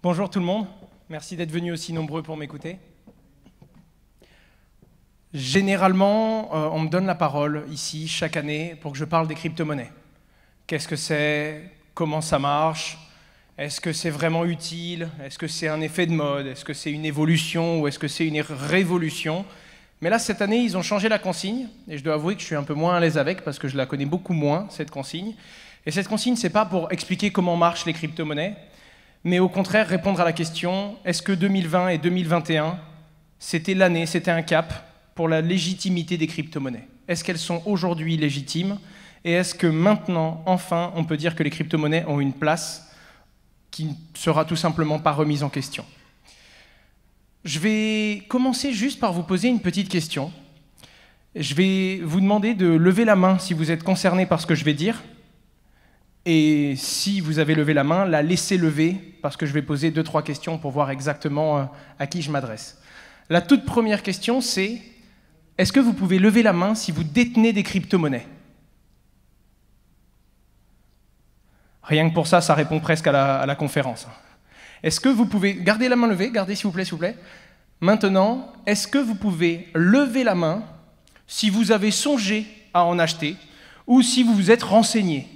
Bonjour tout le monde, merci d'être venus aussi nombreux pour m'écouter. Généralement, on me donne la parole ici chaque année pour que je parle des crypto-monnaies. Qu'est-ce que c'est? Comment ça marche? Est-ce que c'est vraiment utile? Est-ce que c'est un effet de mode? Est-ce que c'est une évolution ou est-ce que c'est une révolution? Mais là, cette année, ils ont changé la consigne et je dois avouer que je suis un peu moins à l'aise avec parce que je la connais beaucoup moins, cette consigne. Et cette consigne, c'est pas pour expliquer comment marchent les crypto-monnaies, mais au contraire répondre à la question, est-ce que 2020 et 2021, c'était l'année, c'était un cap pour la légitimité des crypto-monnaies? Est-ce qu'elles sont aujourd'hui légitimes? Et est-ce que maintenant, enfin, on peut dire que les crypto-monnaies ont une place qui ne sera tout simplement pas remise en question? Je vais commencer juste par vous poser une petite question. Je vais vous demander de lever la main si vous êtes concerné par ce que je vais dire. Et si vous avez levé la main, la laissez lever, parce que je vais poser 2-3 questions pour voir exactement à qui je m'adresse. La toute première question, c'est est-ce que vous pouvez lever la main si vous détenez des crypto-monnaies? Rien que pour ça, ça répond presque à la conférence. Est-ce que vous pouvez... Gardez la main levée, gardez s'il vous plaît. Maintenant, est-ce que vous pouvez lever la main si vous avez songé à en acheter ou si vous vous êtes renseigné?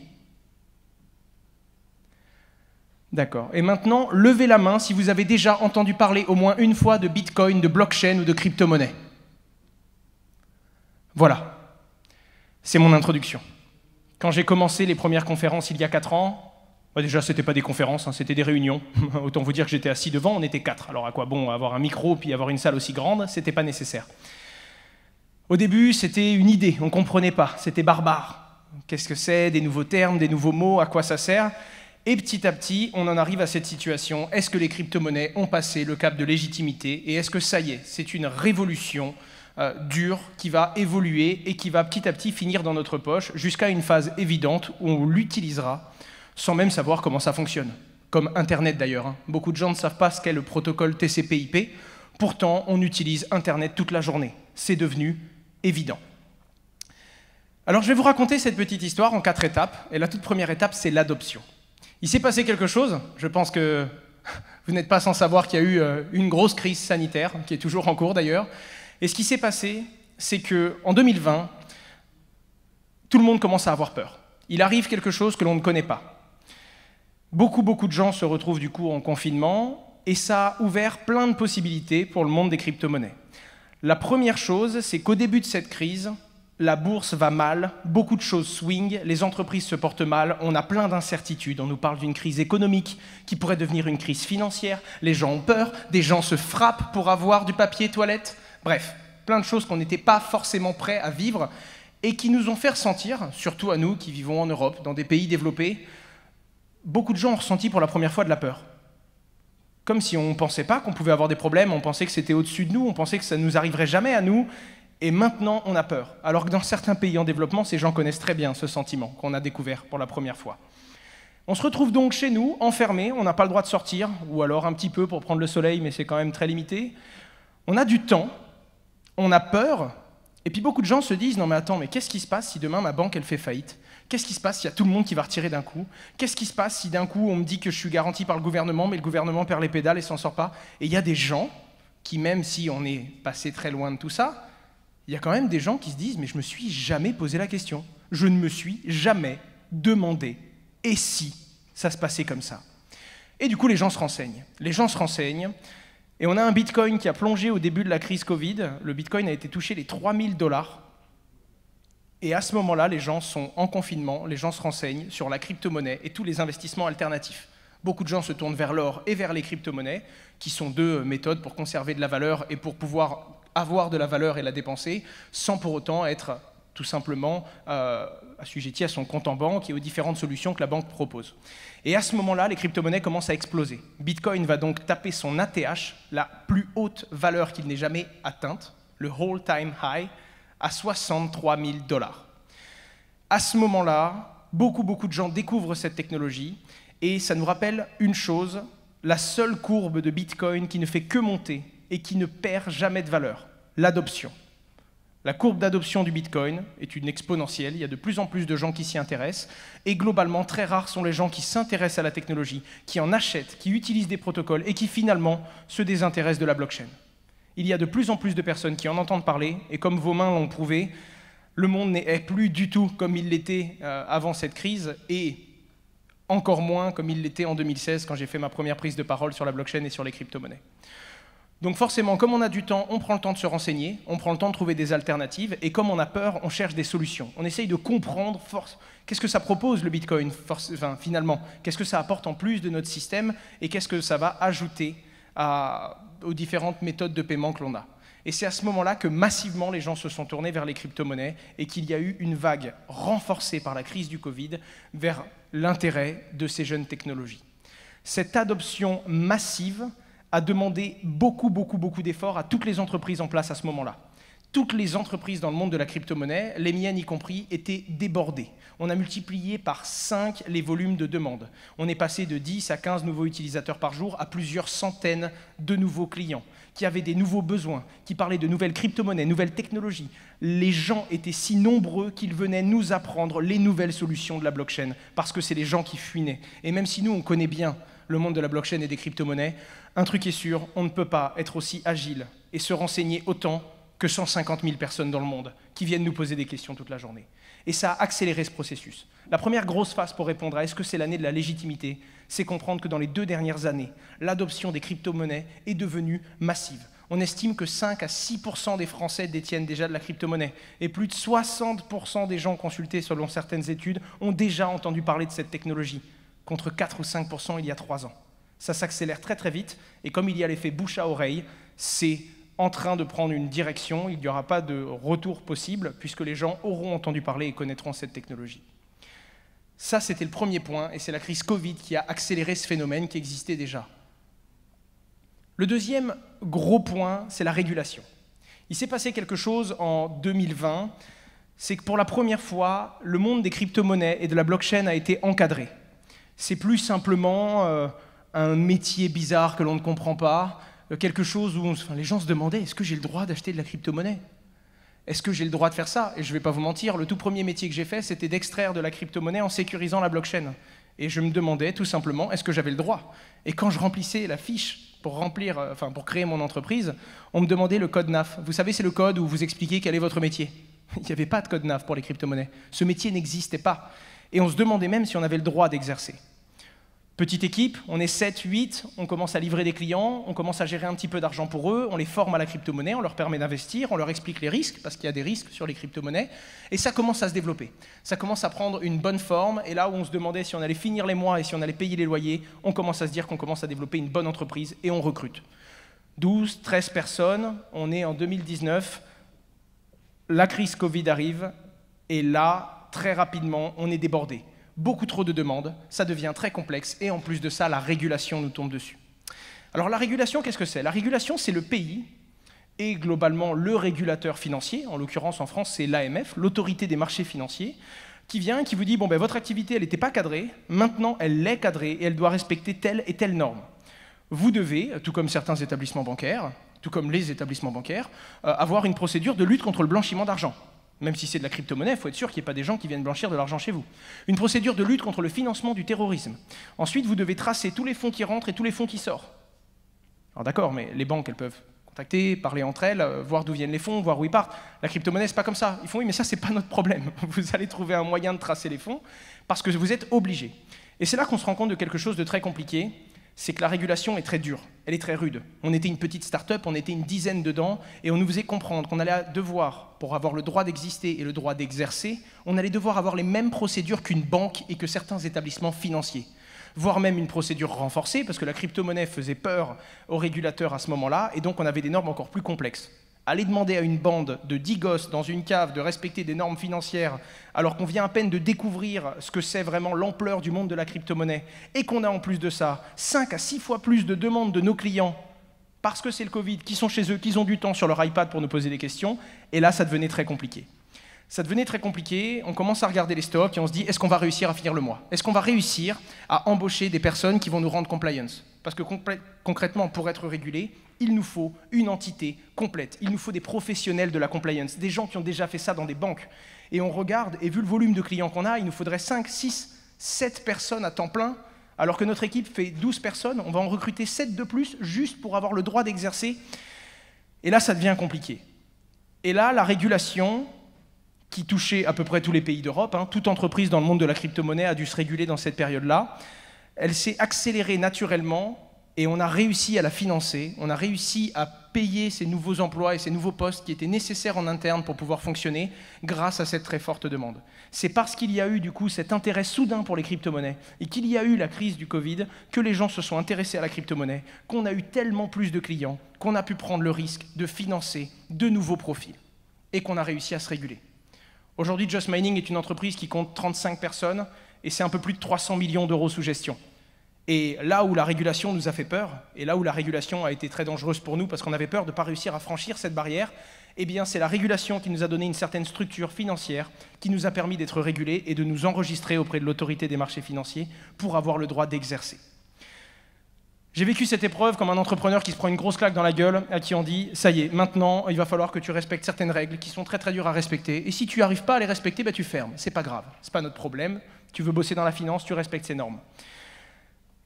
D'accord. Et maintenant, levez la main si vous avez déjà entendu parler au moins une fois de Bitcoin, de blockchain ou de crypto-monnaie. Voilà. C'est mon introduction. Quand j'ai commencé les premières conférences il y a 4 ans, déjà, ce n'était pas des conférences, hein, c'était des réunions. Autant vous dire que j'étais assis devant, on était 4. Alors à quoi bon avoir un micro puis avoir une salle aussi grande? C'était pas nécessaire. Au début, c'était une idée, on ne comprenait pas, c'était barbare. Qu'est-ce que c'est? Des nouveaux termes, des nouveaux mots, à quoi ça sert? Et petit à petit, on en arrive à cette situation. Est-ce que les crypto-monnaies ont passé le cap de légitimité? Et est-ce que ça y est, c'est une révolution dure qui va évoluer et qui va petit à petit finir dans notre poche jusqu'à une phase évidente où on l'utilisera sans même savoir comment ça fonctionne. Comme Internet d'ailleurs. Hein. Beaucoup de gens ne savent pas ce qu'est le protocole TCP/IP. Pourtant, on utilise Internet toute la journée. C'est devenu évident. Alors je vais vous raconter cette petite histoire en 4 étapes. Et la toute première étape, c'est l'adoption. Il s'est passé quelque chose, je pense que vous n'êtes pas sans savoir qu'il y a eu une grosse crise sanitaire, qui est toujours en cours d'ailleurs, et ce qui s'est passé, c'est qu'en 2020, tout le monde commence à avoir peur. Il arrive quelque chose que l'on ne connaît pas. Beaucoup de gens se retrouvent du coup en confinement, et ça a ouvert plein de possibilités pour le monde des crypto-monnaies. La première chose, c'est qu'au début de cette crise, la bourse va mal, beaucoup de choses swing, les entreprises se portent mal, on a plein d'incertitudes, on nous parle d'une crise économique qui pourrait devenir une crise financière, les gens ont peur, des gens se frappent pour avoir du papier toilette, bref, plein de choses qu'on n'était pas forcément prêts à vivre et qui nous ont fait ressentir, surtout à nous qui vivons en Europe, dans des pays développés, beaucoup de gens ont ressenti pour la première fois de la peur. Comme si on ne pensait pas qu'on pouvait avoir des problèmes, on pensait que c'était au-dessus de nous, on pensait que ça ne nous arriverait jamais à nous. Et maintenant, on a peur. Alors que dans certains pays en développement, ces gens connaissent très bien ce sentiment qu'on a découvert pour la première fois. On se retrouve donc chez nous, enfermés, on n'a pas le droit de sortir, ou alors un petit peu pour prendre le soleil, mais c'est quand même très limité. On a du temps, on a peur, et puis beaucoup de gens se disent « Non mais attends, mais qu'est-ce qui se passe si demain ma banque elle fait faillite? Qu'est-ce qui se passe s'il y a tout le monde qui va retirer d'un coup? Qu'est-ce qui se passe si d'un coup on me dit que je suis garanti par le gouvernement, mais le gouvernement perd les pédales et s'en sort pas ?» Et il y a des gens qui, même si on est passé très loin de tout ça, il y a quand même des gens qui se disent « Mais je me suis jamais posé la question. Je ne me suis jamais demandé. Et si ça se passait comme ça ?» Et du coup, les gens se renseignent. Les gens se renseignent. Et on a un Bitcoin qui a plongé au début de la crise Covid. Le Bitcoin a été touché les 3000 $. Et à ce moment-là, les gens sont en confinement. Les gens se renseignent sur la crypto-monnaie et tous les investissements alternatifs. Beaucoup de gens se tournent vers l'or et vers les crypto-monnaies, qui sont 2 méthodes pour conserver de la valeur et pour pouvoir avoir de la valeur et la dépenser, sans pour autant être tout simplement assujetti à son compte en banque et aux différentes solutions que la banque propose. Et à ce moment-là, les crypto-monnaies commencent à exploser. Bitcoin va donc taper son ATH, la plus haute valeur qu'il n'ait jamais atteinte, le all-time high, à 63 000 $. À ce moment-là, beaucoup de gens découvrent cette technologie, et ça nous rappelle une chose, la seule courbe de Bitcoin qui ne fait que monter et qui ne perd jamais de valeur, l'adoption. La courbe d'adoption du Bitcoin est une exponentielle, il y a de plus en plus de gens qui s'y intéressent, et globalement, très rares sont les gens qui s'intéressent à la technologie, qui en achètent, qui utilisent des protocoles, et qui finalement se désintéressent de la blockchain. Il y a de plus en plus de personnes qui en entendent parler, et comme vos mains l'ont prouvé, le monde n'est plus du tout comme il l'était avant cette crise, et encore moins comme il l'était en 2016, quand j'ai fait ma première prise de parole sur la blockchain et sur les crypto-monnaies. Donc forcément, comme on a du temps, on prend le temps de se renseigner, on prend le temps de trouver des alternatives, et comme on a peur, on cherche des solutions. On essaye de comprendre qu'est-ce que ça propose le Bitcoin, finalement, qu'est-ce que ça apporte en plus de notre système, et qu'est-ce que ça va ajouter aux différentes méthodes de paiement que l'on a. Et c'est à ce moment-là que massivement les gens se sont tournés vers les crypto-monnaies, et qu'il y a eu une vague renforcée par la crise du Covid vers l'intérêt de ces jeunes technologies. Cette adoption massive a demandé beaucoup d'efforts à toutes les entreprises en place à ce moment-là. Toutes les entreprises dans le monde de la crypto-monnaie, les miennes y compris, étaient débordées. On a multiplié par 5 les volumes de demandes. On est passé de 10 à 15 nouveaux utilisateurs par jour à plusieurs centaines de nouveaux clients qui avaient des nouveaux besoins, qui parlaient de nouvelles crypto-monnaies, nouvelles technologies. Les gens étaient si nombreux qu'ils venaient nous apprendre les nouvelles solutions de la blockchain, parce que c'est les gens qui fuinaient. Et même si nous, on connaît bien le monde de la blockchain et des crypto-monnaies, un truc est sûr, on ne peut pas être aussi agile et se renseigner autant que 150 000 personnes dans le monde qui viennent nous poser des questions toute la journée. Et ça a accéléré ce processus. La première grosse phase pour répondre à est-ce que c'est l'année de la légitimité, c'est comprendre que dans les 2 dernières années, l'adoption des crypto-monnaies est devenue massive. On estime que 5 à 6% des Français détiennent déjà de la crypto-monnaie, et plus de 60% des gens consultés selon certaines études ont déjà entendu parler de cette technologie, contre 4 ou 5% il y a 3 ans. Ça s'accélère très très vite, et comme il y a l'effet bouche à oreille, c'est en train de prendre une direction, il n'y aura pas de retour possible, puisque les gens auront entendu parler et connaîtront cette technologie. Ça, c'était le premier point, et c'est la crise Covid qui a accéléré ce phénomène qui existait déjà. Le deuxième gros point, c'est la régulation. Il s'est passé quelque chose en 2020, c'est que pour la première fois, le monde des crypto-monnaies et de la blockchain a été encadré. C'est plus simplement un métier bizarre que l'on ne comprend pas, quelque chose où les gens se demandaient « est-ce que j'ai le droit d'acheter de la crypto-monnaie ? Est-ce que j'ai le droit de faire ça ?» Et je ne vais pas vous mentir, le tout premier métier que j'ai fait, c'était d'extraire de la crypto-monnaie en sécurisant la blockchain. Et je me demandais tout simplement « est-ce que j'avais le droit ?» Et quand je remplissais la fiche pour créer mon entreprise, on me demandait le code NAF. Vous savez, c'est le code où vous expliquez quel est votre métier. Il n'y avait pas de code NAF pour les crypto-monnaies. Ce métier n'existait pas. Et on se demandait même si on avait le droit d'exercer. Petite équipe, on est 7, 8, on commence à livrer des clients, on commence à gérer un petit peu d'argent pour eux, on les forme à la crypto-monnaie, on leur permet d'investir, on leur explique les risques, parce qu'il y a des risques sur les crypto-monnaies, et ça commence à se développer. Ça commence à prendre une bonne forme, et là où on se demandait si on allait finir les mois et si on allait payer les loyers, on commence à se dire qu'on commence à développer une bonne entreprise, et on recrute. 12, 13 personnes, on est en 2019, la crise Covid arrive, et là, très rapidement, on est débordé. Beaucoup trop de demandes, ça devient très complexe, et en plus de ça, la régulation nous tombe dessus. Alors la régulation, qu'est-ce que c'est? La régulation, c'est le pays, et globalement le régulateur financier, en l'occurrence en France, c'est l'AMF, l'autorité des marchés financiers, qui vient et qui vous dit, bon ben votre activité, elle n'était pas cadrée, maintenant elle l'est cadrée, et elle doit respecter telle et telle norme. Vous devez, tout comme certains établissements bancaires, tout comme les établissements bancaires, avoir une procédure de lutte contre le blanchiment d'argent. Même si c'est de la crypto-monnaie, il faut être sûr qu'il n'y ait pas des gens qui viennent blanchir de l'argent chez vous. Une procédure de lutte contre le financement du terrorisme. Ensuite, vous devez tracer tous les fonds qui rentrent et tous les fonds qui sortent. Alors d'accord, mais les banques, elles peuvent contacter, parler entre elles, voir d'où viennent les fonds, voir où ils partent. La crypto-monnaie, c'est pas comme ça. Ils font oui, mais ça, c'est pas notre problème. Vous allez trouver un moyen de tracer les fonds parce que vous êtes obligés. Et c'est là qu'on se rend compte de quelque chose de très compliqué, c'est que la régulation est très dure, elle est très rude. On était une petite start-up, on était une dizaine dedans, et on nous faisait comprendre qu'on allait devoir, pour avoir le droit d'exister et le droit d'exercer, on allait devoir avoir les mêmes procédures qu'une banque et que certains établissements financiers. Voire même une procédure renforcée, parce que la crypto-monnaie faisait peur aux régulateurs à ce moment-là, et donc on avait des normes encore plus complexes. Aller demander à une bande de 10 gosses dans une cave de respecter des normes financières alors qu'on vient à peine de découvrir ce que c'est vraiment l'ampleur du monde de la crypto-monnaie et qu'on a en plus de ça 5 à 6 fois plus de demandes de nos clients parce que c'est le Covid, qui sont chez eux, qui ont du temps sur leur iPad pour nous poser des questions, et là ça devenait très compliqué. Ça devenait très compliqué, on commence à regarder les stocks et on se dit, est-ce qu'on va réussir à finir le mois? Est-ce qu'on va réussir à embaucher des personnes qui vont nous rendre compliance? Parce que concrètement, pour être régulé, il nous faut une entité complète. Il nous faut des professionnels de la compliance, des gens qui ont déjà fait ça dans des banques. Et on regarde, et vu le volume de clients qu'on a, il nous faudrait 5, 6, 7 personnes à temps plein, alors que notre équipe fait 12 personnes, on va en recruter 7 de plus juste pour avoir le droit d'exercer. Et là, ça devient compliqué. Et là, la régulation, qui touchait à peu près tous les pays d'Europe, toute entreprise dans le monde de la crypto-monnaie a dû se réguler dans cette période-là, elle s'est accélérée naturellement et on a réussi à la financer, on a réussi à payer ces nouveaux emplois et ces nouveaux postes qui étaient nécessaires en interne pour pouvoir fonctionner grâce à cette très forte demande. C'est parce qu'il y a eu du coup cet intérêt soudain pour les crypto-monnaies et qu'il y a eu la crise du Covid que les gens se sont intéressés à la crypto-monnaie, qu'on a eu tellement plus de clients, qu'on a pu prendre le risque de financer de nouveaux profils et qu'on a réussi à se réguler. Aujourd'hui, Just Mining est une entreprise qui compte 35 personnes et c'est un peu plus de 300 millions d'euros sous gestion. Et là où la régulation nous a fait peur, et là où la régulation a été très dangereuse pour nous parce qu'on avait peur de ne pas réussir à franchir cette barrière, eh bien c'est la régulation qui nous a donné une certaine structure financière qui nous a permis d'être régulés et de nous enregistrer auprès de l'autorité des marchés financiers pour avoir le droit d'exercer. J'ai vécu cette épreuve comme un entrepreneur qui se prend une grosse claque dans la gueule, à qui on dit « ça y est, maintenant, il va falloir que tu respectes certaines règles qui sont très très dures à respecter, et si tu n'arrives pas à les respecter, tu fermes. C'est pas grave, c'est pas notre problème, tu veux bosser dans la finance, tu respectes ces normes. »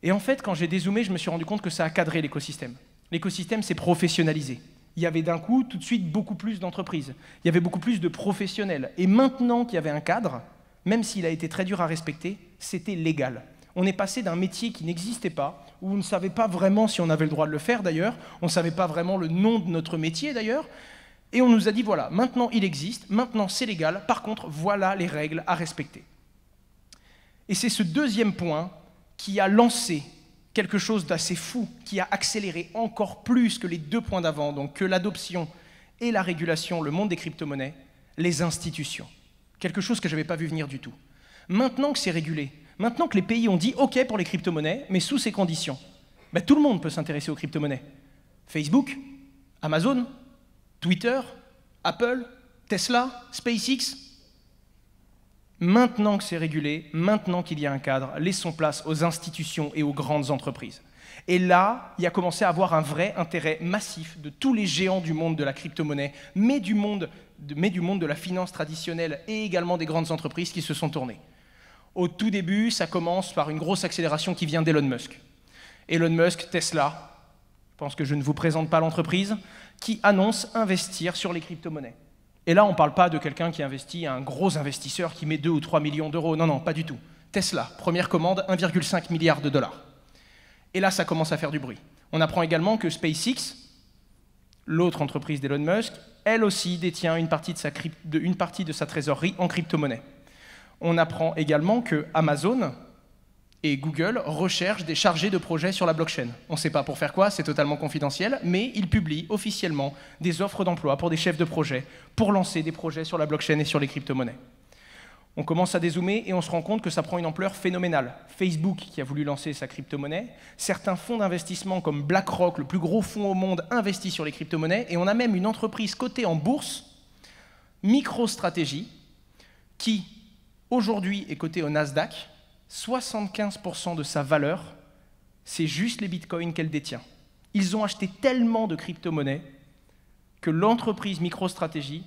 Et en fait, quand j'ai dézoomé, je me suis rendu compte que ça a cadré l'écosystème. L'écosystème s'est professionnalisé. Il y avait d'un coup, tout de suite, beaucoup plus d'entreprises. Il y avait beaucoup plus de professionnels. Et maintenant qu'il y avait un cadre, même s'il a été très dur à respecter, c'était légal. On est passé d'un métier qui n'existait pas, où on ne savait pas vraiment si on avait le droit de le faire d'ailleurs, on ne savait pas vraiment le nom de notre métier d'ailleurs, et on nous a dit voilà, maintenant il existe, maintenant c'est légal, par contre voilà les règles à respecter. Et c'est ce deuxième point qui a lancé quelque chose d'assez fou, qui a accéléré encore plus que les deux points d'avant, donc que l'adoption et la régulation, le monde des crypto-monnaies, les institutions. Quelque chose que je n'avais pas vu venir du tout. Maintenant que c'est régulé, maintenant que les pays ont dit « OK pour les crypto-monnaies, mais sous ces conditions », tout le monde peut s'intéresser aux crypto-monnaies. Facebook, Amazon, Twitter, Apple, Tesla, SpaceX. Maintenant que c'est régulé, maintenant qu'il y a un cadre, laissons place aux institutions et aux grandes entreprises. Et là, il a commencé à avoir un vrai intérêt massif de tous les géants du monde de la crypto-monnaie, mais du monde de la finance traditionnelle et également des grandes entreprises qui se sont tournées. Au tout début, ça commence par une grosse accélération qui vient d'Elon Musk. Elon Musk, Tesla, je pense que je ne vous présente pas l'entreprise, qui annonce investir sur les crypto-monnaies. Et là, on ne parle pas de quelqu'un qui investit, un gros investisseur qui met 2 ou 3 millions d'euros. Non, non, pas du tout. Tesla, première commande, 1,5 milliard de dollars. Et là, ça commence à faire du bruit. On apprend également que SpaceX, l'autre entreprise d'Elon Musk, elle aussi détient une partie de sa trésorerie en crypto-monnaie. On apprend également que Amazon et Google recherchent des chargés de projet sur la blockchain. On ne sait pas pour faire quoi, c'est totalement confidentiel, mais ils publient officiellement des offres d'emploi pour des chefs de projet pour lancer des projets sur la blockchain et sur les crypto-monnaies. On commence à dézoomer et on se rend compte que ça prend une ampleur phénoménale. Facebook qui a voulu lancer sa crypto-monnaie, certains fonds d'investissement comme BlackRock, le plus gros fonds au monde, investit sur les crypto-monnaies, et on a même une entreprise cotée en bourse, MicroStrategy, qui aujourd'hui est cotée au Nasdaq. 75% de sa valeur, c'est juste les bitcoins qu'elle détient. Ils ont acheté tellement de crypto-monnaies que l'entreprise MicroStrategy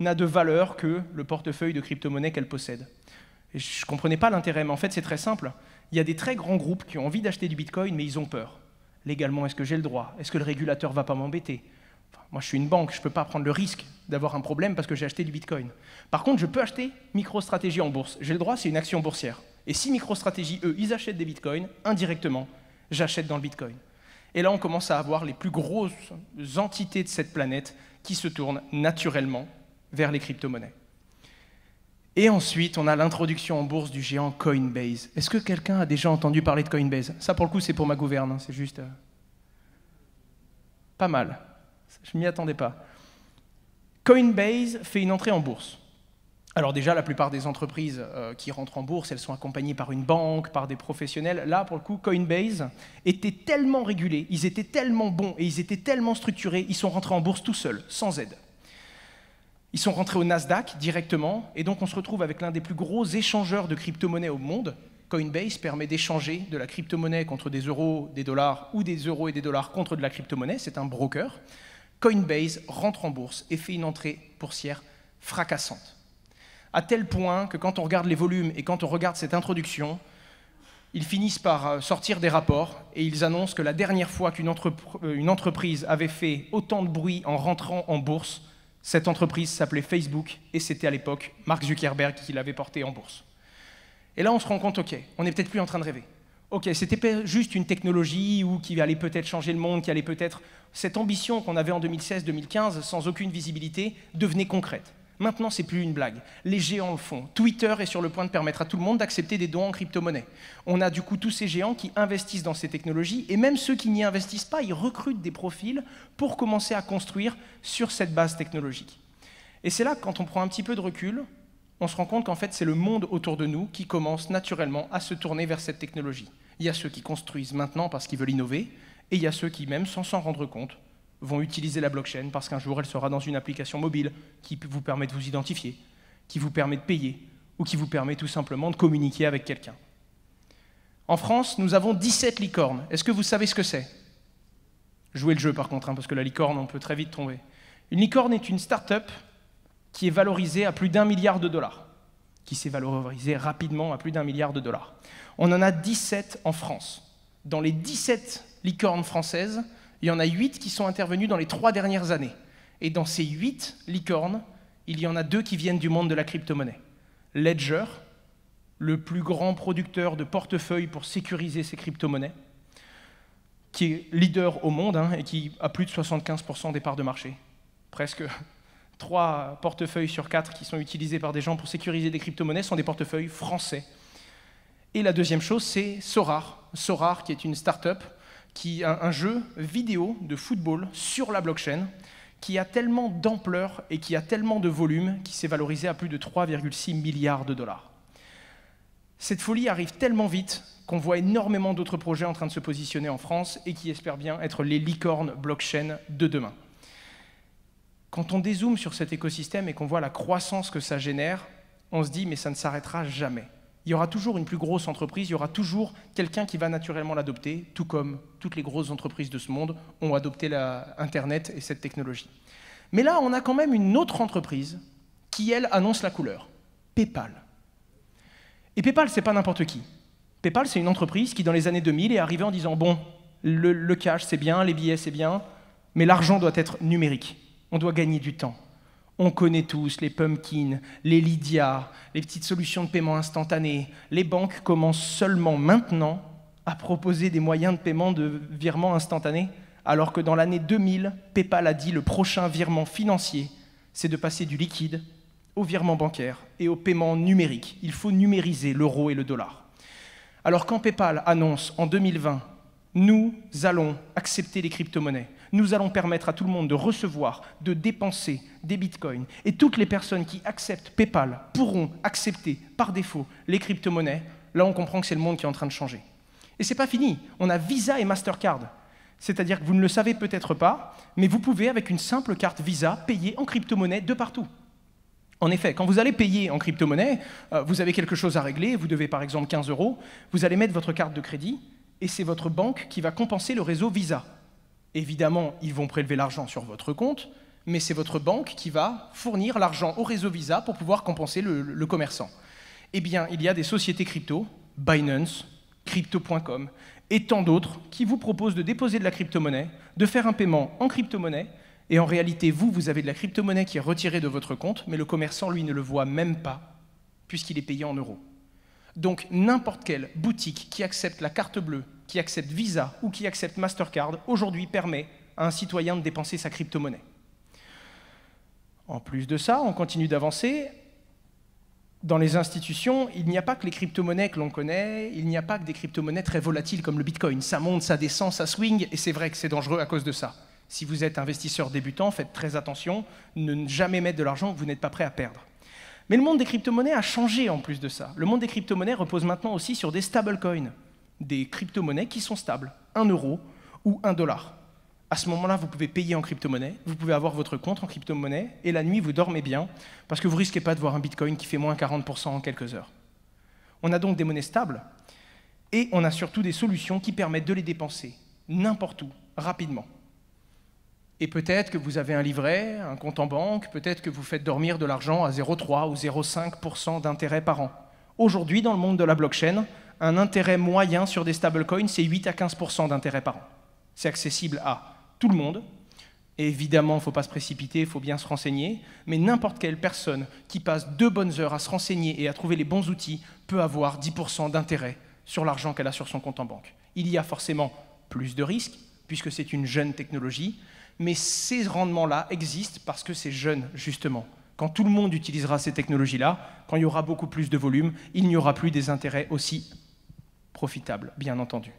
n'a de valeur que le portefeuille de crypto-monnaies qu'elle possède. Et je ne comprenais pas l'intérêt, mais en fait c'est très simple. Il y a des très grands groupes qui ont envie d'acheter du bitcoin, mais ils ont peur. Légalement, est-ce que j'ai le droit? Est-ce que le régulateur ne va pas m'embêter? Moi, je suis une banque, je ne peux pas prendre le risque d'avoir un problème parce que j'ai acheté du bitcoin. Par contre, je peux acheter MicroStrategy en bourse. J'ai le droit, c'est une action boursière. Et si MicroStrategy, eux, ils achètent des bitcoins, indirectement, j'achète dans le bitcoin. Et là, on commence à avoir les plus grosses entités de cette planète qui se tournent naturellement vers les crypto-monnaies. Et ensuite, on a l'introduction en bourse du géant Coinbase. Est-ce que quelqu'un a déjà entendu parler de Coinbase? Ça, pour le coup, c'est pour ma gouverne, hein, c'est juste... Pas mal. Je ne m'y attendais pas. Coinbase fait une entrée en bourse. Alors déjà, la plupart des entreprises qui rentrent en bourse, elles sont accompagnées par une banque, par des professionnels. Là, pour le coup, Coinbase était tellement régulé, ils étaient tellement bons et ils étaient tellement structurés, ils sont rentrés en bourse tout seuls, sans aide. Ils sont rentrés au Nasdaq directement, et donc on se retrouve avec l'un des plus gros échangeurs de crypto-monnaies au monde. Coinbase permet d'échanger de la crypto-monnaie contre des euros, des dollars, ou des euros et des dollars contre de la crypto-monnaie. C'est un broker. Coinbase rentre en bourse et fait une entrée boursière fracassante. À tel point que quand on regarde les volumes et quand on regarde cette introduction, ils finissent par sortir des rapports et ils annoncent que la dernière fois qu'une entreprise avait fait autant de bruit en rentrant en bourse, cette entreprise s'appelait Facebook et c'était à l'époque Mark Zuckerberg qui l'avait portée en bourse. Et là, on se rend compte, OK, on n'est peut-être plus en train de rêver. OK, c'était pas juste une technologie ou qui allait peut-être changer le monde, qui allait peut-être... Cette ambition qu'on avait en 2016-2015, sans aucune visibilité, devenait concrète. Maintenant, c'est plus une blague. Les géants le font. Twitter est sur le point de permettre à tout le monde d'accepter des dons en crypto-monnaie. On a du coup tous ces géants qui investissent dans ces technologies, et même ceux qui n'y investissent pas, ils recrutent des profils pour commencer à construire sur cette base technologique. Et c'est là que quand on prend un petit peu de recul, on se rend compte qu'en fait, c'est le monde autour de nous qui commence naturellement à se tourner vers cette technologie. Il y a ceux qui construisent maintenant parce qu'ils veulent innover, et il y a ceux qui, même sans s'en rendre compte, vont utiliser la blockchain parce qu'un jour, elle sera dans une application mobile qui vous permet de vous identifier, qui vous permet de payer, ou qui vous permet tout simplement de communiquer avec quelqu'un. En France, nous avons 17 licornes. Est-ce que vous savez ce que c'est? Jouez le jeu par contre, parce que la licorne, on peut très vite tomber. Une licorne est une start-up qui est valorisée à plus d'1 milliard de dollars, qui s'est valorisée rapidement à plus d'1 milliard de dollars. On en a 17 en France. Dans les 17 licornes françaises, il y en a 8 qui sont intervenues dans les 3 dernières années. Et dans ces 8 licornes, il y en a 2 qui viennent du monde de la crypto-monnaie. Ledger, le plus grand producteur de portefeuilles pour sécuriser ses crypto-monnaies, qui est leader au monde et qui a plus de 75% des parts de marché. Presque 3 portefeuilles sur 4 qui sont utilisés par des gens pour sécuriser des crypto-monnaies sont des portefeuilles français. Et la deuxième chose, c'est Sorare. Sorare, qui est une start-up, qui a un jeu vidéo de football sur la blockchain, qui a tellement d'ampleur et qui a tellement de volume qu'il s'est valorisé à plus de 3,6 milliards de dollars. Cette folie arrive tellement vite qu'on voit énormément d'autres projets en train de se positionner en France et qui espèrent bien être les licornes blockchain de demain. Quand on dézoome sur cet écosystème et qu'on voit la croissance que ça génère, on se dit mais ça ne s'arrêtera jamais. Il y aura toujours une plus grosse entreprise, il y aura toujours quelqu'un qui va naturellement l'adopter, tout comme toutes les grosses entreprises de ce monde ont adopté Internet et cette technologie. Mais là, on a quand même une autre entreprise qui, elle, annonce la couleur. PayPal. Et PayPal, c'est pas n'importe qui. PayPal, c'est une entreprise qui, dans les années 2000, est arrivée en disant « Bon, le cash, c'est bien, les billets, c'est bien, mais l'argent doit être numérique. On doit gagner du temps. » On connaît tous les Pumpkin, les Lydia, les petites solutions de paiement instantané. Les banques commencent seulement maintenant à proposer des moyens de paiement de virement instantané, alors que dans l'année 2000, PayPal a dit le prochain virement financier, c'est de passer du liquide au virement bancaire et au paiement numérique. Il faut numériser l'euro et le dollar. Alors quand PayPal annonce en 2020, nous allons accepter les crypto-monnaies, nous allons permettre à tout le monde de recevoir, de dépenser des bitcoins. Et toutes les personnes qui acceptent PayPal pourront accepter par défaut les crypto-monnaies. Là, on comprend que c'est le monde qui est en train de changer. Et c'est pas fini. On a Visa et Mastercard. C'est-à-dire que vous ne le savez peut-être pas, mais vous pouvez, avec une simple carte Visa, payer en crypto-monnaie de partout. En effet, quand vous allez payer en crypto-monnaie, vous avez quelque chose à régler, vous devez par exemple 15 €, vous allez mettre votre carte de crédit, et c'est votre banque qui va compenser le réseau Visa. Évidemment, ils vont prélever l'argent sur votre compte, mais c'est votre banque qui va fournir l'argent au réseau Visa pour pouvoir compenser le commerçant. Eh bien, il y a des sociétés crypto, Binance, Crypto.com, et tant d'autres qui vous proposent de déposer de la crypto-monnaie, de faire un paiement en crypto-monnaie, et en réalité, vous avez de la crypto-monnaie qui est retirée de votre compte, mais le commerçant, lui, ne le voit même pas, puisqu'il est payé en euros. Donc, n'importe quelle boutique qui accepte la carte bleue, qui accepte Visa ou qui accepte Mastercard, aujourd'hui permet à un citoyen de dépenser sa crypto-monnaie. En plus de ça, on continue d'avancer. Dans les institutions, il n'y a pas que les crypto-monnaies que l'on connaît, il n'y a pas que des crypto-monnaies très volatiles comme le Bitcoin. Ça monte, ça descend, ça swing, et c'est vrai que c'est dangereux à cause de ça. Si vous êtes investisseur débutant, faites très attention, ne jamais mettre de l'argent que vous n'êtes pas prêt à perdre. Mais le monde des crypto-monnaies a changé en plus de ça. Le monde des crypto-monnaies repose maintenant aussi sur des stablecoins, des crypto-monnaies qui sont stables, 1 € ou 1 $. À ce moment-là, vous pouvez payer en crypto-monnaie, vous pouvez avoir votre compte en crypto-monnaie, et la nuit, vous dormez bien, parce que vous ne risquez pas de voir un bitcoin qui fait moins 40% en quelques heures. On a donc des monnaies stables, et on a surtout des solutions qui permettent de les dépenser n'importe où, rapidement. Et peut-être que vous avez un livret, un compte en banque, peut-être que vous faites dormir de l'argent à 0,3 ou 0,5% d'intérêt par an. Aujourd'hui, dans le monde de la blockchain, un intérêt moyen sur des stablecoins, c'est 8 à 15% d'intérêt par an. C'est accessible à tout le monde. Et évidemment, il ne faut pas se précipiter, il faut bien se renseigner, mais n'importe quelle personne qui passe 2 bonnes heures à se renseigner et à trouver les bons outils peut avoir 10% d'intérêt sur l'argent qu'elle a sur son compte en banque. Il y a forcément plus de risques, puisque c'est une jeune technologie, mais ces rendements-là existent parce que c'est jeune, justement. Quand tout le monde utilisera ces technologies-là, quand il y aura beaucoup plus de volume, il n'y aura plus des intérêts aussi profitables, bien entendu.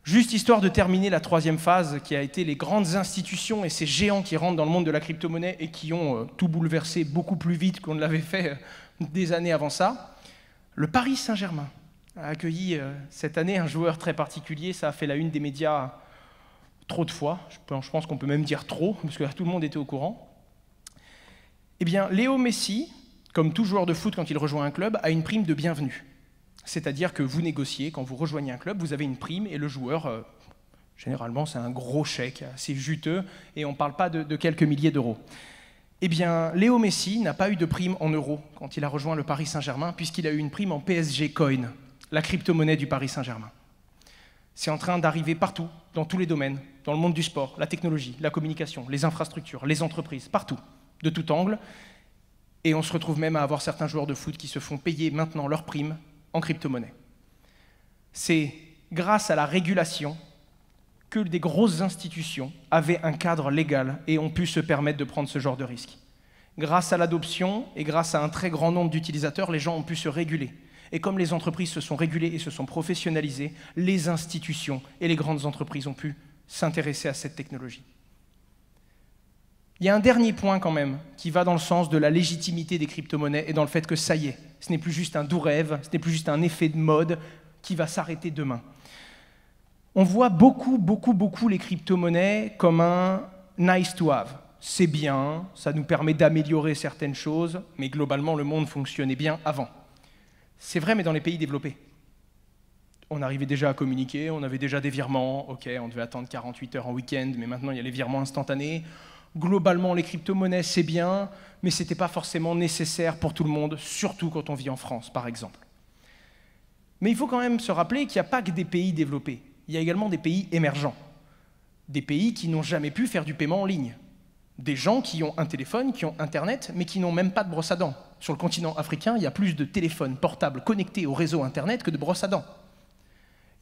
Juste histoire de terminer la 3e phase, qui a été les grandes institutions et ces géants qui rentrent dans le monde de la crypto-monnaie et qui ont tout bouleversé beaucoup plus vite qu'on ne l'avait fait des années avant ça. Le Paris Saint-Germain a accueilli cette année un joueur très particulier, ça a fait la une des médias trop de fois, je pense qu'on peut même dire trop, parce que là, tout le monde était au courant. Eh bien, Léo Messi, comme tout joueur de foot quand il rejoint un club, a une prime de bienvenue. C'est-à-dire que vous négociez, quand vous rejoignez un club, vous avez une prime, et le joueur, généralement, c'est un gros chèque, assez juteux, et on ne parle pas de quelques milliers d'euros. Eh bien, Léo Messi n'a pas eu de prime en euros quand il a rejoint le Paris Saint-Germain, puisqu'il a eu une prime en PSG Coin, la crypto-monnaie du Paris Saint-Germain. C'est en train d'arriver partout, dans tous les domaines, dans le monde du sport, la technologie, la communication, les infrastructures, les entreprises, partout, de tout angle. Et on se retrouve même à avoir certains joueurs de foot qui se font payer maintenant leurs primes en crypto-monnaie. C'est grâce à la régulation que des grosses institutions avaient un cadre légal et ont pu se permettre de prendre ce genre de risque. Grâce à l'adoption et grâce à un très grand nombre d'utilisateurs, les gens ont pu se réguler. Et comme les entreprises se sont régulées et se sont professionnalisées, les institutions et les grandes entreprises ont pu s'intéresser à cette technologie. Il y a un dernier point quand même qui va dans le sens de la légitimité des crypto-monnaies et dans le fait que ça y est, ce n'est plus juste un doux rêve, ce n'est plus juste un effet de mode qui va s'arrêter demain. On voit beaucoup les crypto-monnaies comme un nice to have. C'est bien, ça nous permet d'améliorer certaines choses, mais globalement le monde fonctionnait bien avant. C'est vrai, mais dans les pays développés. On arrivait déjà à communiquer, on avait déjà des virements, ok, on devait attendre 48 heures en week-end, mais maintenant il y a les virements instantanés. Globalement, les crypto-monnaies, c'est bien, mais ce n'était pas forcément nécessaire pour tout le monde, surtout quand on vit en France, par exemple. Mais il faut quand même se rappeler qu'il n'y a pas que des pays développés. Il y a également des pays émergents. Des pays qui n'ont jamais pu faire du paiement en ligne. Des gens qui ont un téléphone, qui ont Internet, mais qui n'ont même pas de brosse à dents. Sur le continent africain, il y a plus de téléphones portables connectés au réseau Internet que de brosses à dents.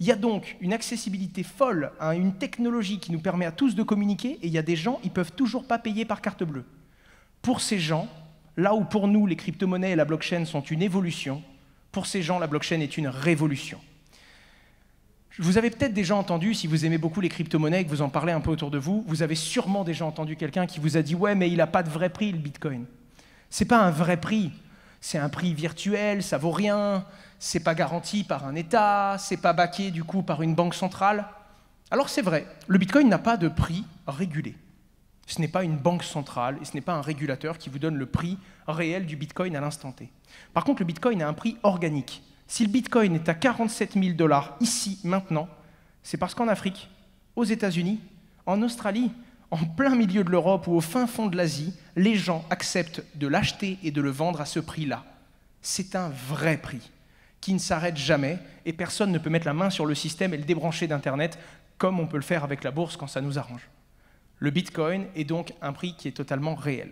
Il y a donc une accessibilité folle à une technologie qui nous permet à tous de communiquer, et il y a des gens, ils ne peuvent toujours pas payer par carte bleue. Pour ces gens, là où pour nous, les crypto-monnaies et la blockchain sont une évolution, pour ces gens, la blockchain est une révolution. Vous avez peut-être déjà entendu, si vous aimez beaucoup les crypto-monnaies et que vous en parlez un peu autour de vous, vous avez sûrement déjà entendu quelqu'un qui vous a dit « Ouais, mais il n'a pas de vrai prix, le Bitcoin. » Ce n'est pas un vrai prix, c'est un prix virtuel, ça vaut rien, c'est pas garanti par un État, c'est pas backé du coup par une banque centrale. Alors c'est vrai, le Bitcoin n'a pas de prix régulé. Ce n'est pas une banque centrale et ce n'est pas un régulateur qui vous donne le prix réel du Bitcoin à l'instant T. Par contre, le Bitcoin a un prix organique. Si le Bitcoin est à 47 000 $ ici, maintenant, c'est parce qu'en Afrique, aux États-Unis, en Australie, en plein milieu de l'Europe ou au fin fond de l'Asie, les gens acceptent de l'acheter et de le vendre à ce prix-là. C'est un vrai prix qui ne s'arrête jamais et personne ne peut mettre la main sur le système et le débrancher d'Internet comme on peut le faire avec la bourse quand ça nous arrange. Le Bitcoin est donc un prix qui est totalement réel.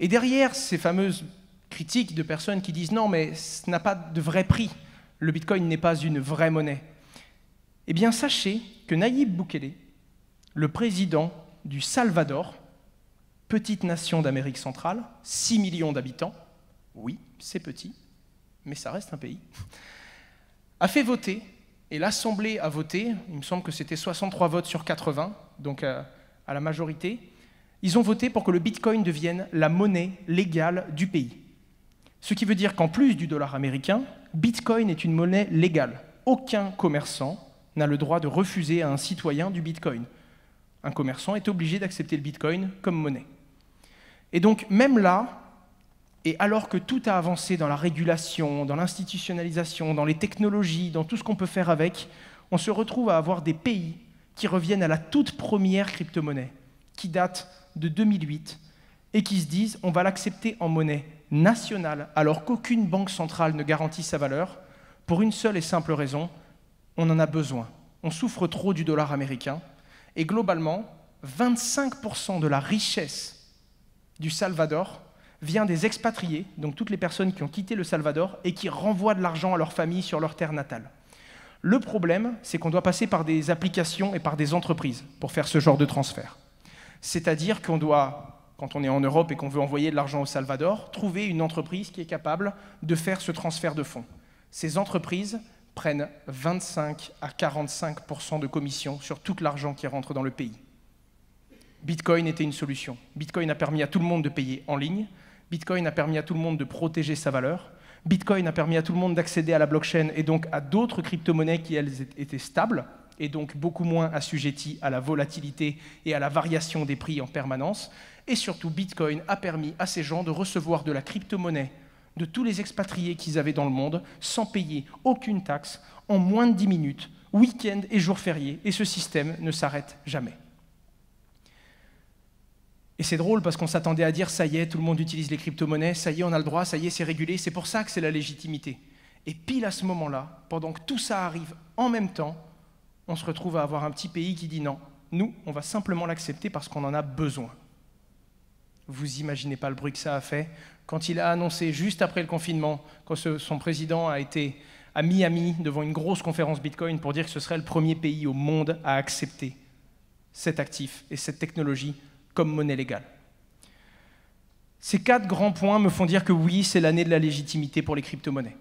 Et derrière ces fameuses critiques de personnes qui disent « Non, mais ce n'a pas de vrai prix, le Bitcoin n'est pas une vraie monnaie », eh bien sachez que Nayib Bukele, le président du Salvador, petite nation d'Amérique centrale, 6 millions d'habitants, oui, c'est petit, mais ça reste un pays, a fait voter, et l'Assemblée a voté, il me semble que c'était 63 votes sur 80, donc à la majorité, ils ont voté pour que le Bitcoin devienne la monnaie légale du pays. Ce qui veut dire qu'en plus du dollar américain, Bitcoin est une monnaie légale. Aucun commerçant n'a le droit de refuser à un citoyen du Bitcoin. Un commerçant est obligé d'accepter le Bitcoin comme monnaie. Et donc, même là, et alors que tout a avancé dans la régulation, dans l'institutionnalisation, dans les technologies, dans tout ce qu'on peut faire avec, on se retrouve à avoir des pays qui reviennent à la toute première crypto-monnaie, qui date de 2008, et qui se disent on va l'accepter en monnaie nationale, alors qu'aucune banque centrale ne garantit sa valeur, pour une seule et simple raison, on en a besoin. On souffre trop du dollar américain, et globalement, 25% de la richesse du Salvador vient des expatriés, donc toutes les personnes qui ont quitté le Salvador et qui renvoient de l'argent à leur famille sur leur terre natale. Le problème, c'est qu'on doit passer par des applications et par des entreprises pour faire ce genre de transfert. C'est-à-dire qu'on doit, quand on est en Europe et qu'on veut envoyer de l'argent au Salvador, trouver une entreprise qui est capable de faire ce transfert de fonds. Ces entreprises prennent 25 à 45% de commission sur tout l'argent qui rentre dans le pays. Bitcoin était une solution. Bitcoin a permis à tout le monde de payer en ligne. Bitcoin a permis à tout le monde de protéger sa valeur. Bitcoin a permis à tout le monde d'accéder à la blockchain et donc à d'autres crypto-monnaies qui, elles, étaient stables et donc beaucoup moins assujetties à la volatilité et à la variation des prix en permanence. Et surtout, Bitcoin a permis à ces gens de recevoir de la crypto-monnaie de tous les expatriés qu'ils avaient dans le monde sans payer aucune taxe en moins de 10 minutes, week-end et jours fériés. Et ce système ne s'arrête jamais. Et c'est drôle parce qu'on s'attendait à dire « ça y est, tout le monde utilise les crypto-monnaies, ça y est, on a le droit, ça y est, c'est régulé ». C'est pour ça que c'est la légitimité. Et pile à ce moment-là, pendant que tout ça arrive en même temps, on se retrouve à avoir un petit pays qui dit « non, nous, on va simplement l'accepter parce qu'on en a besoin ». Vous imaginez pas le bruit que ça a fait quand il a annoncé, juste après le confinement, quand son président a été à Miami devant une grosse conférence Bitcoin pour dire que ce serait le premier pays au monde à accepter cet actif et cette technologie comme monnaie légale. Ces 4 grands points me font dire que oui, c'est l'année de la légitimité pour les crypto-monnaies.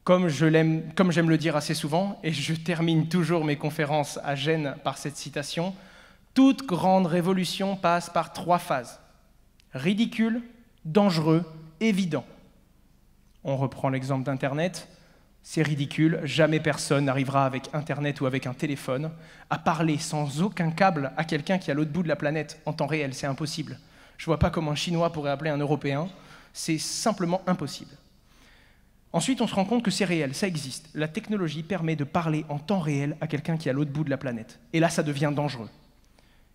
Comme j'aime le dire assez souvent, et je termine toujours mes conférences à Gênes par cette citation, toute grande révolution passe par 3 phases. Ridicule, dangereux, évident. On reprend l'exemple d'Internet. C'est ridicule, jamais personne n'arrivera avec Internet ou avec un téléphone à parler sans aucun câble à quelqu'un qui est à l'autre bout de la planète en temps réel, c'est impossible. Je ne vois pas comment un Chinois pourrait appeler un Européen, c'est simplement impossible. Ensuite, on se rend compte que c'est réel, ça existe. La technologie permet de parler en temps réel à quelqu'un qui est à l'autre bout de la planète. Et là, ça devient dangereux.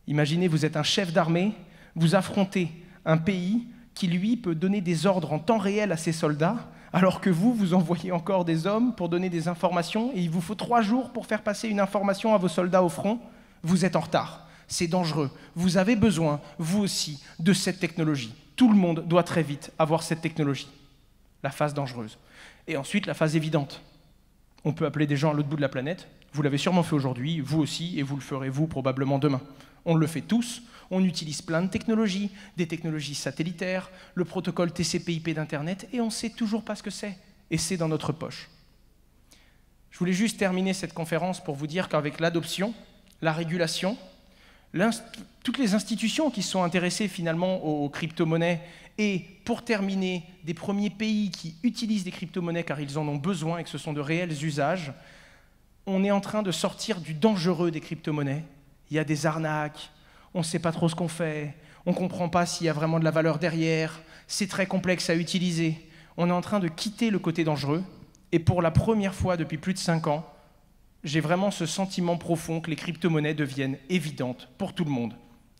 Imaginez, vous êtes un chef d'armée, vous affrontez un pays qui, lui, peut donner des ordres en temps réel à ses soldats, alors que vous envoyez encore des hommes pour donner des informations, et il vous faut 3 jours pour faire passer une information à vos soldats au front, vous êtes en retard. C'est dangereux. Vous avez besoin, vous aussi, de cette technologie. Tout le monde doit très vite avoir cette technologie. La phase dangereuse. Et ensuite, la phase évidente. On peut appeler des gens à l'autre bout de la planète. Vous l'avez sûrement fait aujourd'hui, vous aussi, et vous le ferez vous probablement demain. On le fait tous. On utilise plein de technologies, des technologies satellitaires, le protocole TCP/IP d'Internet, et on ne sait toujours pas ce que c'est. Et c'est dans notre poche. Je voulais juste terminer cette conférence pour vous dire qu'avec l'adoption, la régulation, toutes les institutions qui sont intéressées finalement aux crypto-monnaies, et pour terminer, des premiers pays qui utilisent des crypto-monnaies car ils en ont besoin et que ce sont de réels usages, on est en train de sortir du dangereux des crypto-monnaies. Il y a des arnaques, on ne sait pas trop ce qu'on fait, on ne comprend pas s'il y a vraiment de la valeur derrière, c'est très complexe à utiliser. On est en train de quitter le côté dangereux, et pour la première fois depuis plus de 5 ans, j'ai vraiment ce sentiment profond que les crypto-monnaies deviennent évidentes pour tout le monde.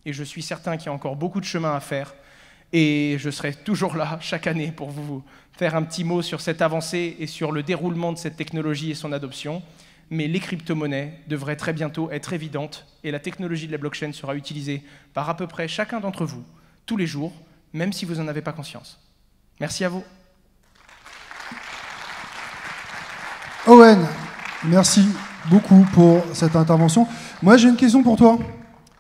Et je suis certain qu'il y a encore beaucoup de chemin à faire, et je serai toujours là chaque année pour vous faire un petit mot sur cette avancée et sur le déroulement de cette technologie et son adoption. Mais les crypto-monnaies devraient très bientôt être évidentes et la technologie de la blockchain sera utilisée par à peu près chacun d'entre vous, tous les jours, même si vous n'en avez pas conscience. Merci à vous. Owen, merci beaucoup pour cette intervention. Moi, j'ai une question pour toi.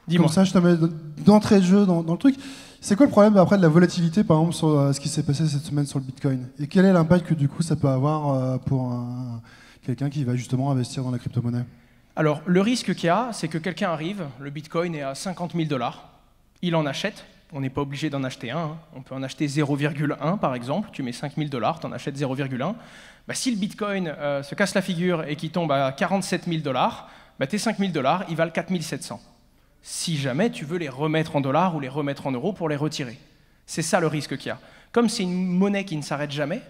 Dis-moi. Comme ça, je te mets d'entrée de jeu dans le truc. C'est quoi le problème après de la volatilité, par exemple, sur ce qui s'est passé cette semaine sur le Bitcoin? Et quel est l'impact que du coup ça peut avoir pour quelqu'un qui va justement investir dans la crypto-monnaie? Alors, le risque qu'il y a, c'est que quelqu'un arrive, le Bitcoin est à 50 000 $, il en achète, on n'est pas obligé d'en acheter un, on peut en acheter 0,1 par exemple, tu mets 5 000 $, tu en achètes 0,1. Bah, si le Bitcoin se casse la figure et qu'il tombe à 47 000 $, bah, tes 5 000 $, ils valent 4 700. si jamais tu veux les remettre en dollars ou les remettre en euros pour les retirer. C'est ça le risque qu'il y a. Comme c'est une monnaie qui ne s'arrête jamais,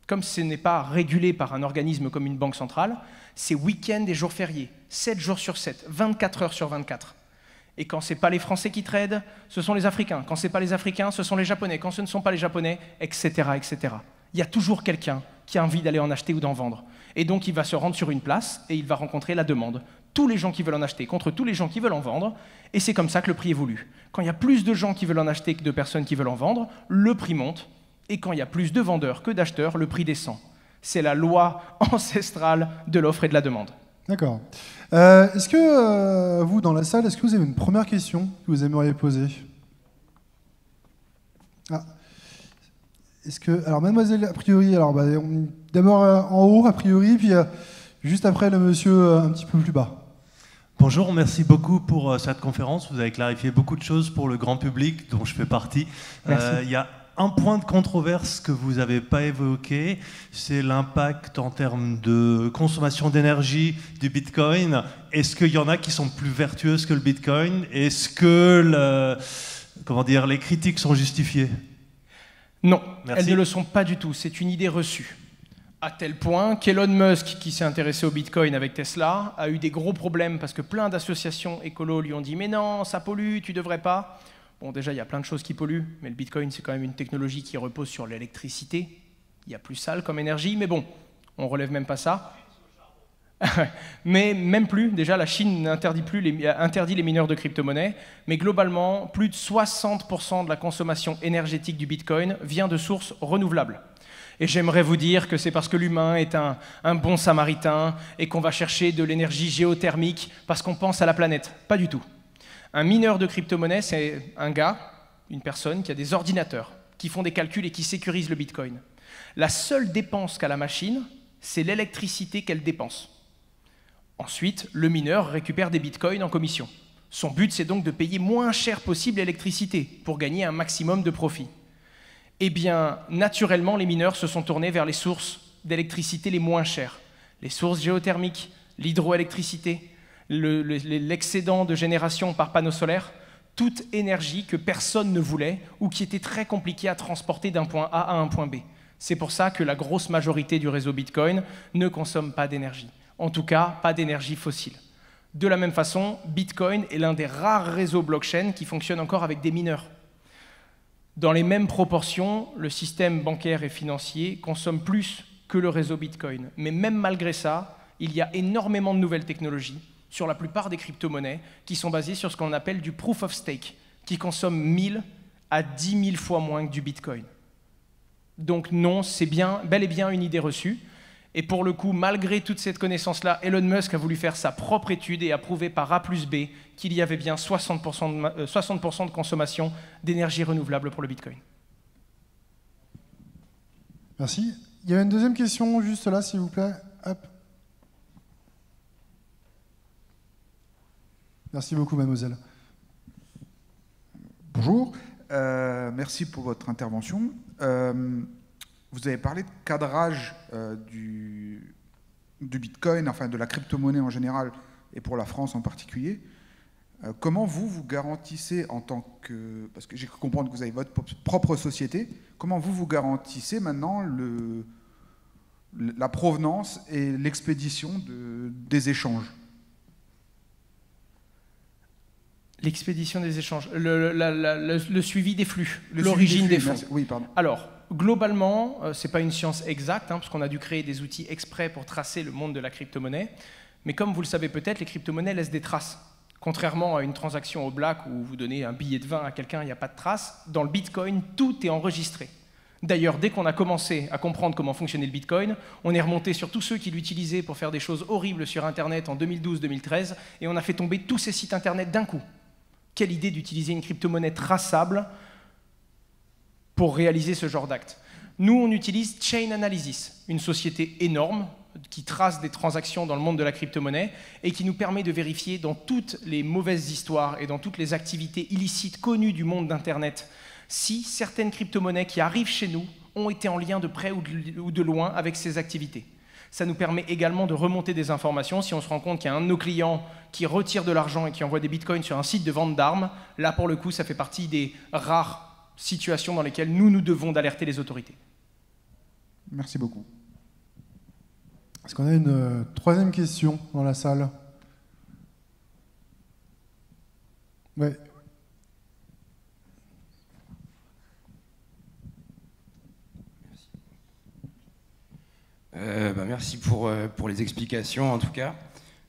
comme ce n'est pas régulé par un organisme comme une banque centrale, c'est week-end et jours fériés, 7 jours sur 7, 24 heures sur 24. Et quand ce n'est pas les Français qui tradent, ce sont les Africains. Quand ce n'est pas les Africains, ce sont les Japonais. Quand ce ne sont pas les Japonais, etc., etc. Il y a toujours quelqu'un qui a envie d'aller en acheter ou d'en vendre. Et donc, il va se rendre sur une place et il va rencontrer la demande. Tous les gens qui veulent en acheter contre tous les gens qui veulent en vendre. Et c'est comme ça que le prix évolue. Quand il y a plus de gens qui veulent en acheter que de personnes qui veulent en vendre, le prix monte. Et quand il y a plus de vendeurs que d'acheteurs, le prix descend. C'est la loi ancestrale de l'offre et de la demande. D'accord. Est-ce que vous, dans la salle, est-ce que vous avez une première question que vous aimeriez poser? Est-ce que, alors, mademoiselle, a priori, alors, d'abord en haut, a priori, puis juste après le monsieur un petit peu plus bas. Bonjour, merci beaucoup pour cette conférence. Vous avez clarifié beaucoup de choses pour le grand public, dont je fais partie. Il y a un point de controverse que vous n'avez pas évoqué, c'est l'impact en termes de consommation d'énergie du Bitcoin. Est-ce qu'il y en a qui sont plus vertueuses que le Bitcoin? Est-ce que les critiques sont justifiées? Non, merci. Elles ne le sont pas du tout. C'est une idée reçue. À tel point qu'Elon Musk, qui s'est intéressé au Bitcoin avec Tesla, a eu des gros problèmes parce que plein d'associations écolos lui ont dit « Mais non, ça pollue, tu devrais pas ». Bon, déjà, il y a plein de choses qui polluent, mais le Bitcoin, c'est quand même une technologie qui repose sur l'électricité. Il y a plus sale comme énergie, mais bon, on relève même pas ça. Mais même plus, déjà, la Chine interdit les mineurs de crypto-monnaies, mais globalement, plus de 60% de la consommation énergétique du Bitcoin vient de sources renouvelables. Et j'aimerais vous dire que c'est parce que l'humain est un bon samaritain et qu'on va chercher de l'énergie géothermique parce qu'on pense à la planète. Pas du tout. Un mineur de crypto-monnaie, c'est un gars, une personne qui a des ordinateurs, qui font des calculs et qui sécurisent le Bitcoin. La seule dépense qu'a la machine, c'est l'électricité qu'elle dépense. Ensuite, le mineur récupère des Bitcoins en commission. Son but, c'est donc de payer moins cher possible l'électricité pour gagner un maximum de profit. Eh bien, naturellement, les mineurs se sont tournés vers les sources d'électricité les moins chères. Les sources géothermiques, l'hydroélectricité, l'excédent de génération par panneaux solaires, toute énergie que personne ne voulait ou qui était très compliquée à transporter d'un point A à un point B. C'est pour ça que la grosse majorité du réseau Bitcoin ne consomme pas d'énergie. En tout cas, pas d'énergie fossile. De la même façon, Bitcoin est l'un des rares réseaux blockchain qui fonctionne encore avec des mineurs. Dans les mêmes proportions, le système bancaire et financier consomme plus que le réseau Bitcoin. Mais même malgré ça, il y a énormément de nouvelles technologies sur la plupart des crypto-monnaies qui sont basées sur ce qu'on appelle du proof of stake, qui consomme 1000 à 10 000 fois moins que du Bitcoin. Donc non, c'est bel et bien une idée reçue. Et pour le coup, malgré toute cette connaissance-là, Elon Musk a voulu faire sa propre étude et a prouvé par A plus B qu'il y avait bien 60% de consommation d'énergie renouvelable pour le Bitcoin. Merci. Il y avait une deuxième question juste là, s'il vous plaît. Hop. Merci beaucoup, mademoiselle. Bonjour, merci pour votre intervention. Vous avez parlé de cadrage du Bitcoin, enfin de la crypto-monnaie en général et pour la France en particulier. Comment vous garantissez en tant que... Parce que j'ai cru comprendre que vous avez votre propre société. Comment vous garantissez maintenant la provenance et l'expédition des échanges? L'expédition des échanges, le suivi des flux, l'origine des fonds. Oui, pardon. Alors, globalement, ce n'est pas une science exacte, parce qu'on a dû créer des outils exprès pour tracer le monde de la crypto-monnaie. Mais comme vous le savez peut-être, les crypto-monnaies laissent des traces. Contrairement à une transaction au black où vous donnez un billet de vin à quelqu'un, il n'y a pas de traces. Dans le Bitcoin, tout est enregistré. D'ailleurs, dès qu'on a commencé à comprendre comment fonctionnait le Bitcoin, on est remonté sur tous ceux qui l'utilisaient pour faire des choses horribles sur Internet en 2012-2013, et on a fait tomber tous ces sites Internet d'un coup. Quelle idée d'utiliser une crypto-monnaie traçable pour réaliser ce genre d'acte. Nous, on utilise Chain Analysis, une société énorme qui trace des transactions dans le monde de la crypto-monnaie et qui nous permet de vérifier dans toutes les mauvaises histoires et dans toutes les activités illicites connues du monde d'Internet si certaines crypto-monnaies qui arrivent chez nous ont été en lien de près ou de loin avec ces activités. Ça nous permet également de remonter des informations. Si on se rend compte qu'il y a un de nos clients qui retire de l'argent et qui envoie des bitcoins sur un site de vente d'armes, là, pour le coup, ça fait partie des rares situations dans lesquelles nous devons d'alerter les autorités. Merci beaucoup. Est-ce qu'on a une troisième question dans la salle? Ouais. Merci pour les explications, en tout cas.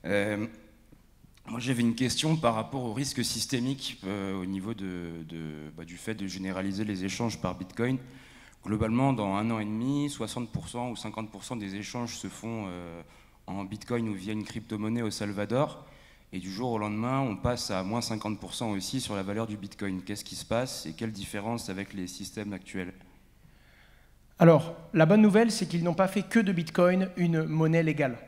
Moi, j'avais une question par rapport au risque systémique au niveau du fait de généraliser les échanges par Bitcoin. Globalement, dans 1 an et demi, 60% ou 50% des échanges se font en Bitcoin ou via une crypto-monnaie au Salvador. Et du jour au lendemain, on passe à moins 50% aussi sur la valeur du Bitcoin. Qu'est-ce qui se passe et quelle différence avec les systèmes actuels ? Alors, la bonne nouvelle, c'est qu'ils n'ont pas fait que de Bitcoin une monnaie légale.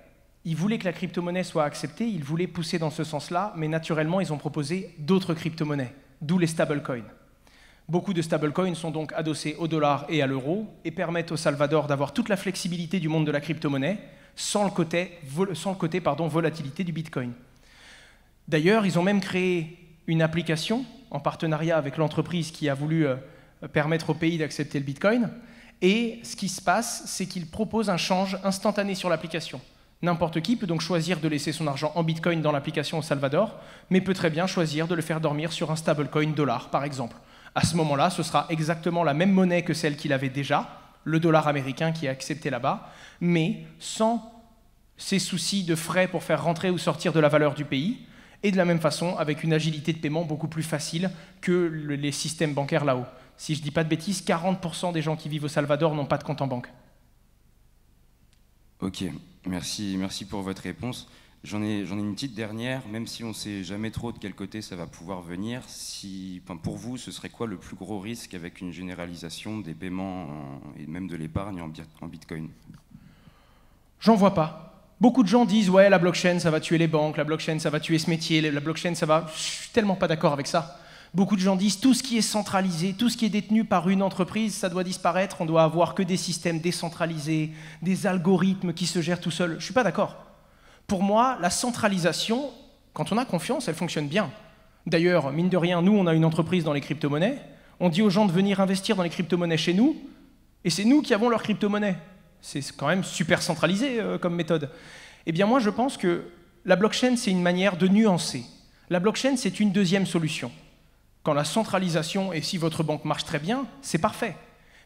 Ils voulaient que la crypto-monnaie soit acceptée, ils voulaient pousser dans ce sens-là, mais naturellement, ils ont proposé d'autres crypto-monnaies, d'où les stablecoins. Beaucoup de stablecoins sont donc adossés au dollar et à l'euro et permettent au Salvador d'avoir toute la flexibilité du monde de la crypto-monnaie sans le côté volatilité du Bitcoin. D'ailleurs, ils ont même créé une application en partenariat avec l'entreprise qui a voulu permettre au pays d'accepter le Bitcoin. Et ce qui se passe, c'est qu'ils proposent un change instantané sur l'application. N'importe qui peut donc choisir de laisser son argent en Bitcoin dans l'application au Salvador, mais peut très bien choisir de le faire dormir sur un stablecoin dollar, par exemple. À ce moment-là, ce sera exactement la même monnaie que celle qu'il avait déjà, le dollar américain qui est accepté là-bas, mais sans ces soucis de frais pour faire rentrer ou sortir de la valeur du pays, et de la même façon avec une agilité de paiement beaucoup plus facile que les systèmes bancaires là-haut. Si je ne dis pas de bêtises, 40% des gens qui vivent au Salvador n'ont pas de compte en banque. Ok, merci pour votre réponse. J'en ai une petite dernière, même si on ne sait jamais trop de quel côté ça va pouvoir venir. Pour vous, ce serait quoi le plus gros risque avec une généralisation des paiements et même de l'épargne en Bitcoin? J'en vois pas. Beaucoup de gens disent « ouais, la blockchain, ça va tuer les banques, la blockchain, ça va tuer ce métier, la blockchain, ça va… » Je suis tellement pas d'accord avec ça. Beaucoup de gens disent « tout ce qui est centralisé, tout ce qui est détenu par une entreprise, ça doit disparaître, on doit avoir que des systèmes décentralisés, des algorithmes qui se gèrent tout seuls. » Je ne suis pas d'accord. Pour moi, la centralisation, quand on a confiance, elle fonctionne bien. D'ailleurs, mine de rien, nous, on a une entreprise dans les crypto-monnaies, on dit aux gens de venir investir dans les crypto-monnaies chez nous, et c'est nous qui avons leurs crypto-monnaies. C'est quand même super centralisé comme méthode. Eh bien moi, je pense que la blockchain, c'est une manière de nuancer. La blockchain, c'est une deuxième solution. Quand la centralisation, et si votre banque marche très bien, c'est parfait.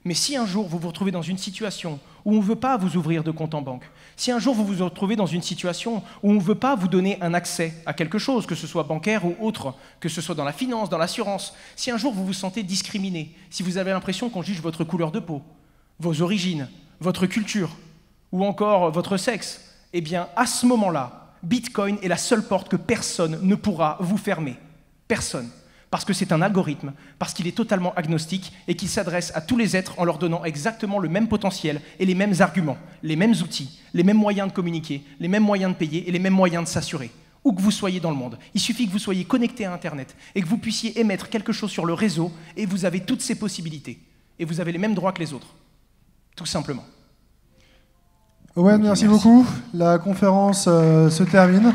Mais si un jour vous vous retrouvez dans une situation où on ne veut pas vous ouvrir de compte en banque, si un jour vous vous retrouvez dans une situation où on ne veut pas vous donner un accès à quelque chose, que ce soit bancaire ou autre, que ce soit dans la finance, dans l'assurance, si un jour vous vous sentez discriminé, si vous avez l'impression qu'on juge votre couleur de peau, vos origines, votre culture ou encore votre sexe, eh bien à ce moment-là, Bitcoin est la seule porte que personne ne pourra vous fermer. Personne. Parce que c'est un algorithme, parce qu'il est totalement agnostique et qu'il s'adresse à tous les êtres en leur donnant exactement le même potentiel et les mêmes arguments, les mêmes outils, les mêmes moyens de communiquer, les mêmes moyens de payer et les mêmes moyens de s'assurer. Où que vous soyez dans le monde. Il suffit que vous soyez connecté à Internet et que vous puissiez émettre quelque chose sur le réseau et vous avez toutes ces possibilités. Et vous avez les mêmes droits que les autres. Tout simplement. Owen, merci beaucoup. La conférence se termine.